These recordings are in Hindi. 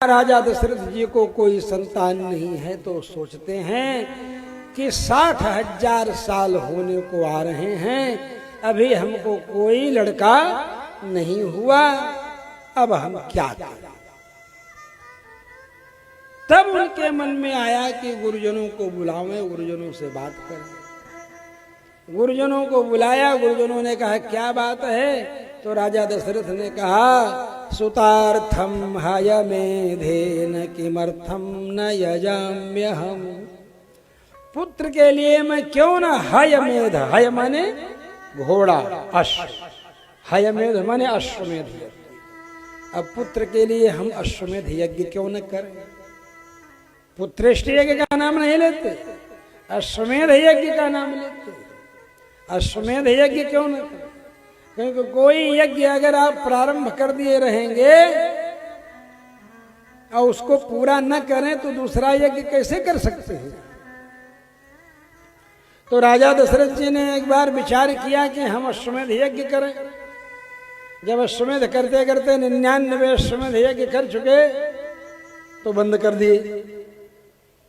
राजा दशरथ जी को कोई संतान नहीं है तो सोचते हैं कि 60,000 साल होने को आ रहे हैं, अभी हमको कोई लड़का नहीं हुआ, अब हम क्या करें। तब उनके मन में आया कि गुरुजनों को बुलावें, गुरुजनों से बात करें। गुरुजनों को बुलाया, गुरुजनों ने कहा क्या बात है। तो राजा दशरथ ने कहा सुतार्थम हयमेधेन किमर्थम न यजाम्यहम्। पुत्र के लिए मैं क्यों न हयमेध, हय माने घोड़ा, अश्व, हयमेध माने अश्वमेध यज्ञ। अब पुत्र के लिए हम अश्वमेध यज्ञ क्यों न करें। पुत्रेष्ट यज्ञ का नाम नहीं लेते, अश्वमेध यज्ञ का नाम लेते। अश्वमेध यज्ञ क्यों न करें, क्योंकि कोई यज्ञ अगर आप प्रारंभ कर दिए रहेंगे और उसको पूरा न करें तो दूसरा यज्ञ कैसे कर सकते हैं। तो राजा दशरथ जी ने एक बार विचार किया कि हम अश्वमेध यज्ञ करें। जब अश्वमेध करते करते 99 अश्वमेध यज्ञ कर चुके तो बंद कर दिए,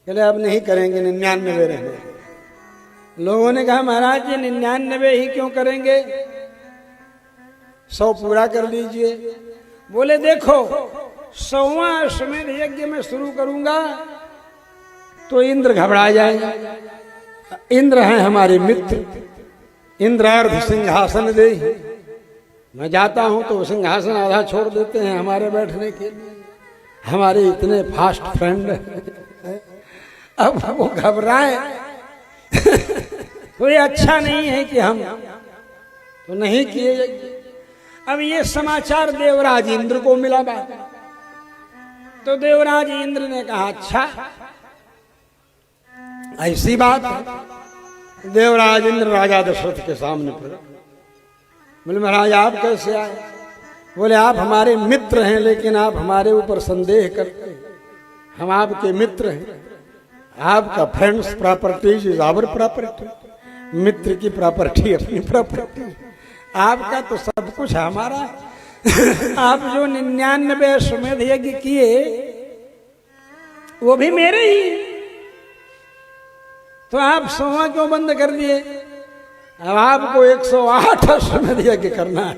कहले अब नहीं करेंगे, 99 रहेंगे। लोगों ने कहा महाराज जी 99 ही क्यों करेंगे, 100 पूरा कर लीजिए। बोले देखो 100वां अश्वमेध यज्ञ में शुरू करूंगा तो इंद्र घबरा जाएंगे। इंद्र हैं हमारे मित्र, इंद्रार्ध सिंहासन दे। मैं जाता हूं तो सिंहासन आधा छोड़ देते हैं हमारे बैठने के लिए, हमारे इतने फास्ट फ्रेंड। अब वो घबराए कोई अच्छा नहीं है कि हम तो नहीं किए यज्ञ। अब ये समाचार देवराज इंद्र को मिला बात, तो देवराज इंद्र ने कहा अच्छा ऐसी बात है। देवराज इंद्र राजा दशरथ के सामने पड़े, बोले महाराज आप कैसे आए। बोले आप हमारे मित्र हैं लेकिन आप हमारे ऊपर संदेह करते हैं, हम आपके मित्र हैं, आपका friends properties is our property. मित्र की प्रॉपर्टी अपनी प्रॉपर्टी, आपका तो सब कुछ हमारा। आप जो 99 अश्वमेध यज्ञ किए वो भी मेरे ही, तो आप 100वां क्यों बंद कर दिए। अब आपको 108 अश्वमेध यज्ञ करना है।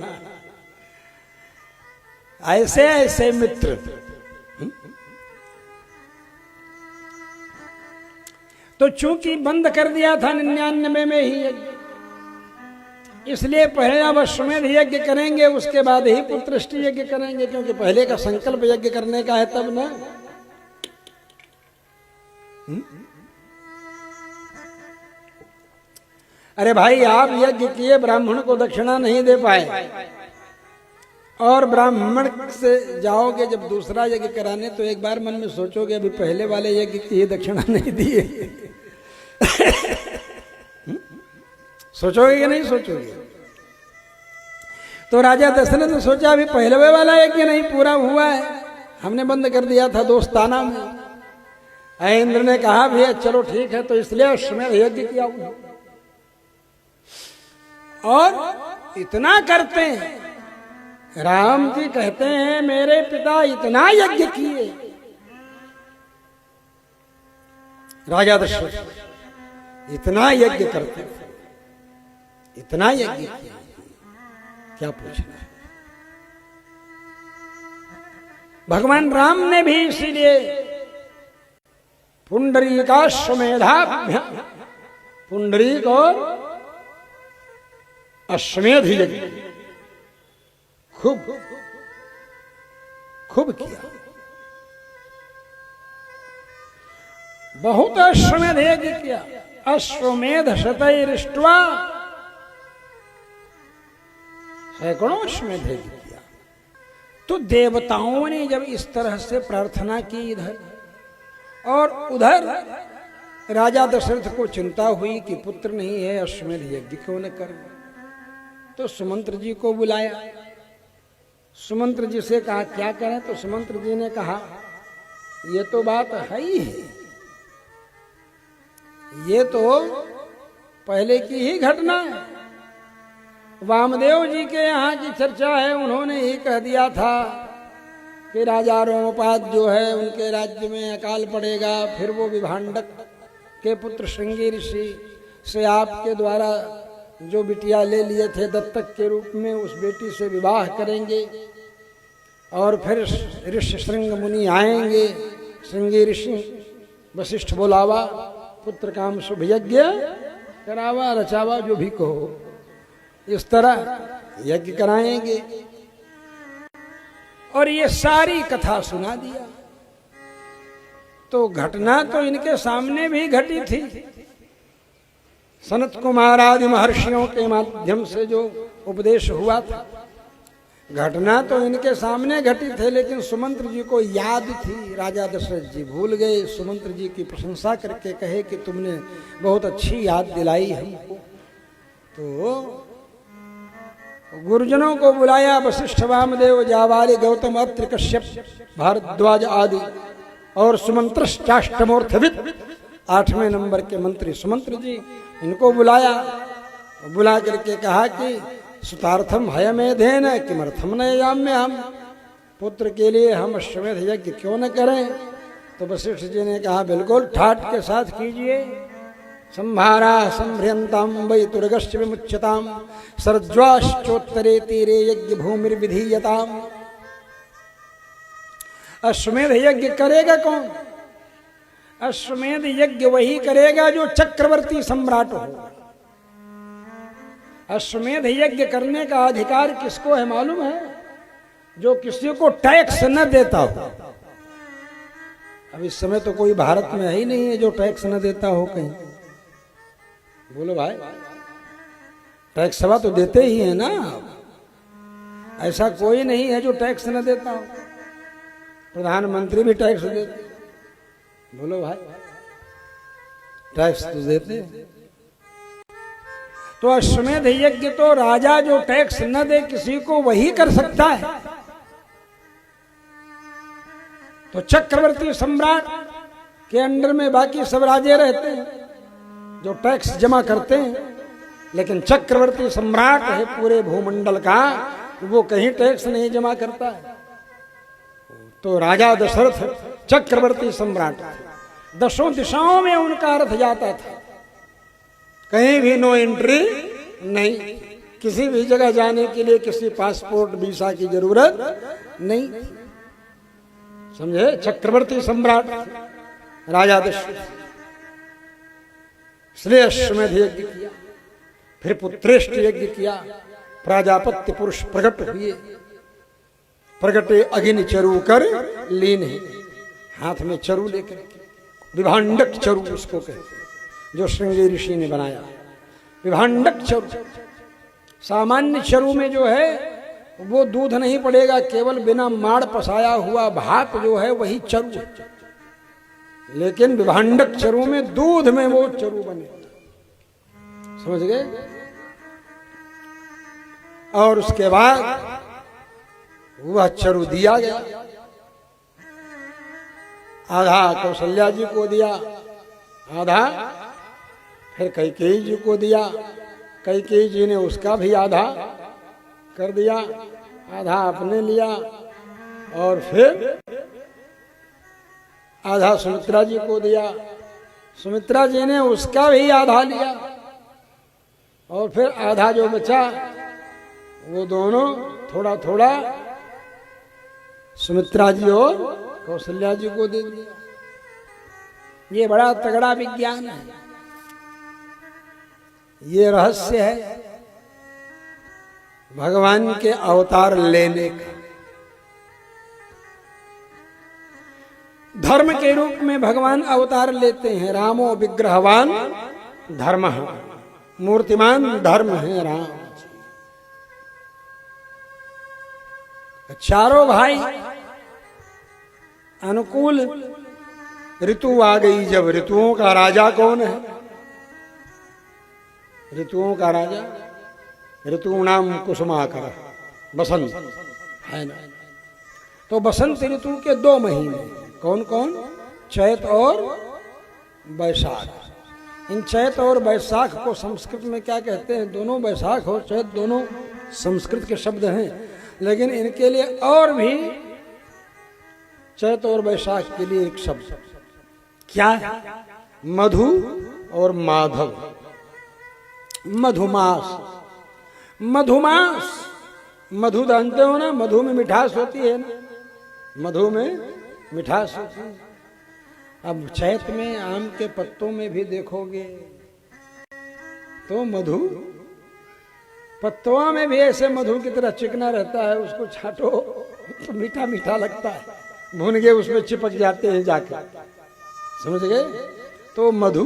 ऐसे ऐसे मित्र। तो चूंकि बंद कर दिया था 99 में ही यज्ञ, इसलिए पहले अब अश्वमेध यज्ञ करेंगे, उसके बाद ही पुत्रष्टि यज्ञ करेंगे, क्योंकि पहले का संकल्प यज्ञ करने का है तब ना। अरे भाई आप यज्ञ किए, ब्राह्मण को दक्षिणा नहीं दे पाए, और ब्राह्मण से जाओगे जब दूसरा यज्ञ कराने तो एक बार मन में सोचोगे अभी पहले वाले यज्ञ की दक्षिणा नहीं दिए। सोचोगे कि नहीं सोचोगे। तो राजा दशरथ ने सोचा अभी पहले वाला यज्ञ नहीं पूरा हुआ है, हमने बंद कर दिया था दोस्ताना में। इंद्र ने कहा भैया चलो ठीक है, तो इसलिए अश्वमेध यज्ञ किया हुआ। और इतना करते हैं, राम जी कहते हैं मेरे पिता इतना यज्ञ किए। राजा दशरथ इतना यज्ञ करते थे, इतना यज्ञ किया, क्या पूछना है। भगवान राम ने भी इसीलिए पुंडरीकाश्वमेधाभ्याम, पुंडरीक और अश्वमेध यज्ञ खूब खूब किया। बहुत अश्वमेध यज्ञ किया। अश्वमेध शतैरिष्ट्वा, सैकड़ों अश्वमेध यज्ञ किया। तो देवताओं ने जब इस तरह से प्रार्थना की इधर, और उधर राजा दशरथ को चिंता हुई कि पुत्र नहीं है, अश्वमेध यज्ञ क्यों न करें। तो सुमंत्र जी को बुलाया, सुमंत्र जी से कहा क्या करें। तो सुमंत्र जी ने कहा ये तो बात है ही है, ये तो पहले की ही घटना है। वामदेव जी के यहाँ की चर्चा है, उन्होंने ही कह दिया था कि राजा रोमपाद जो है उनके राज्य में अकाल पड़ेगा, फिर वो विभांडक के पुत्र श्रृंगी ऋषि से आपके द्वारा जो बिटिया ले लिए थे दत्तक के रूप में, उस बेटी से विवाह करेंगे और फिर ऋषि श्रृंग मुनि आएंगे। श्रृंगी ऋषि वशिष्ठ बोलावा, पुत्र काम शुभ यज्ञ करावा, रचावा, जो भी कहो, इस तरह यज्ञ कराएंगे। और ये सारी कथा सुना दिया। तो घटना तो इनके सामने भी घटी थी। सनत कुमार आदि महर्षियों के माध्यम से जो उपदेश हुआ था, घटना तो इनके सामने घटी थी, लेकिन सुमंत्र जी को याद थी। राजा दशरथ जी भूल गए। सुमंत्र जी की प्रशंसा करके कहे कि तुमने बहुत अच्छी याद दिलाई हमको। तो गुरुजनों को बुलाया, वशिष्ठ, वामदेव, जाबाली, गौतम, अत्रि, कश्यप, भारद्वाज आदि और सुमंत्रश्चाष्टमोर्थविद, 8वें नंबर के मंत्री सुमंत्र जी, इनको बुलाया। बुला करके कहा कि सुतार्थम हयमेधेन किमर्थम न याम्य, हम पुत्र के लिए हम अश्वमेध यज्ञ क्यों न करें। तो वशिष्ठ जी ने कहा बिल्कुल ठाट के साथ कीजिए। संभारा संभ्रियंताम वै तुर्गश्च विमुच्यताम सर्ज्वाश्चोत्तरे तीरे यज्ञ भूमिर्विधीयताम। अश्वमेध यज्ञ करेगा कौन? अश्वमेध यज्ञ वही करेगा जो चक्रवर्ती सम्राट हो। अश्वमेध यज्ञ करने का अधिकार किसको है मालूम है? जो किसी को टैक्स न देता हो। अब इस समय तो कोई भारत में ही नहीं है जो टैक्स न देता हो कहीं। बोलो भाई, टैक्स सभा तो देते ही है ना। ऐसा कोई नहीं है जो टैक्स न देता हो। प्रधानमंत्री भी टैक्स देते। बोलो भाई, टैक्स तो देते। तो अश्वमेध यज्ञ तो राजा जो टैक्स न दे किसी को वही कर सकता है। तो चक्रवर्ती सम्राट के अंडर में बाकी सब राजे रहते हैं जो टैक्स जमा करते हैं, लेकिन चक्रवर्ती सम्राट है पूरे भूमंडल का, वो कहीं टैक्स नहीं जमा करता है। तो राजा दशरथ चक्रवर्ती सम्राट, दसों दिशाओं में उनका रथ जाता था, कहीं भी नो एंट्री नहीं। किसी भी जगह जाने के लिए किसी पासपोर्ट वीसा की जरूरत नहीं। समझे? चक्रवर्ती सम्राट राजा दशरथ। इसलिए अश्वमेध यज्ञ किया, फिर पुत्रेष्ट यज्ञ किया। प्राजापत्य पुरुष प्रकट हुए, प्रगटे अग्नि चरु कर लीन है, हाथ में चरु लेकर, विभांडक चरु उसको कहते, जो श्रृंगी ऋषि ने बनाया। विभांडक चरु, सामान्य चरु में जो है वो दूध नहीं पड़ेगा, केवल बिना माड़ पसाया हुआ भात जो है वही चरु है। लेकिन विभांडक चरु में दूध में वो चरु बने। समझ गए? और उसके बाद वह चरु दिया गया। आधा कौशल्या जी को दिया, आधा फिर कैकेयी जी को दिया। कैकेयी जी ने उसका भी आधा कर दिया, आधा अपने लिया, और फिर आधा सुमित्रा जी को दिया। सुमित्रा जी ने उसका भी आधा लिया, और फिर आधा जो बचा वो दोनों थोड़ा थोड़ा सुमित्रा जी और कौशल्या जी को दे दिया। ये बड़ा तगड़ा विज्ञान है, ये रहस्य है भगवान के अवतार लेने का। धर्म के रूप में भगवान अवतार लेते हैं। रामो विग्रहवान धर्म, मूर्तिमान धर्म है राम। चारों भाई, अनुकूल ऋतु आ गई जब, ऋतुओं का राजा कौन है? ऋतुओं का राजा ऋतूनाम कुसुमाकर, बसंत है ना। तो बसंत ऋतु के 2 महीने कौन कौन? चैत और वैशाख। इन चैत और वैशाख को संस्कृत में क्या कहते हैं? दोनों वैशाख और चैत दोनों संस्कृत के शब्द हैं, लेकिन इनके लिए और भी चैत और वैशाख के लिए एक शब्द क्या है? मधु और माधव। मधुमास। मधुमास, मधु जानते हो ना, मधु में मिठास होती है ना, मधु में मिठास होती है। अब चैत में आम के पत्तों में भी देखोगे तो मधु, पत्तों में भी ऐसे मधु की तरह चिकना रहता है, उसको छाटो तो मीठा मीठा लगता है, भून के उसमें चिपक जाते हैं जाकर, समझ गए? तो मधु,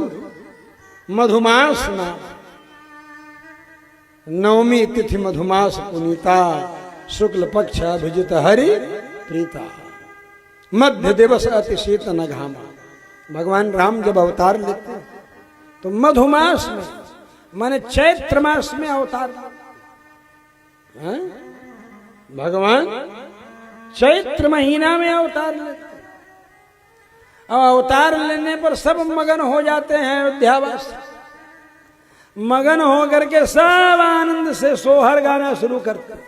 मधुमास नाम। नवमी तिथि मधुमास पुनीता, शुक्ल पक्ष अभिजित हरि प्रीता, मध्य दिवस अति शीतन घामा। भगवान राम जब अवतार लेते हैं तो मधुमास में, माने चैत्र मास में अवतार, भगवान चैत्र महीना में अवतार लेते। अब अवतार लेने पर सब मगन हो जाते हैं अयोध्यावासी, मगन होकर के सब आनंद से सोहर गाना शुरू करते हैं।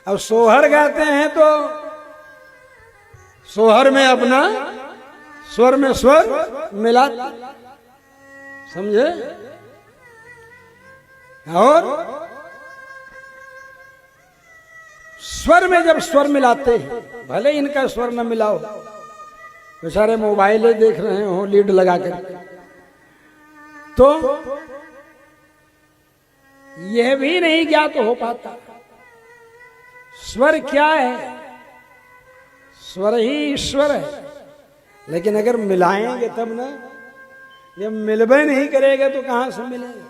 अब सोहर गाते हैं तो सोहर में अपना स्वर में स्वर मिलाते, समझे? और स्वर में जब स्वर मिलाते हैं, भले इनका स्वर न मिलाओ, बेचारे मोबाइलें देख रहे हो लीड लगा कर, तो यह भी नहीं ज्ञात हो पाता स्वर क्या है। स्वर ही ईश्वर है, लेकिन अगर मिलाएंगे तब ना, जब मिलबे नहीं करेगा तो कहां से मिलेगा?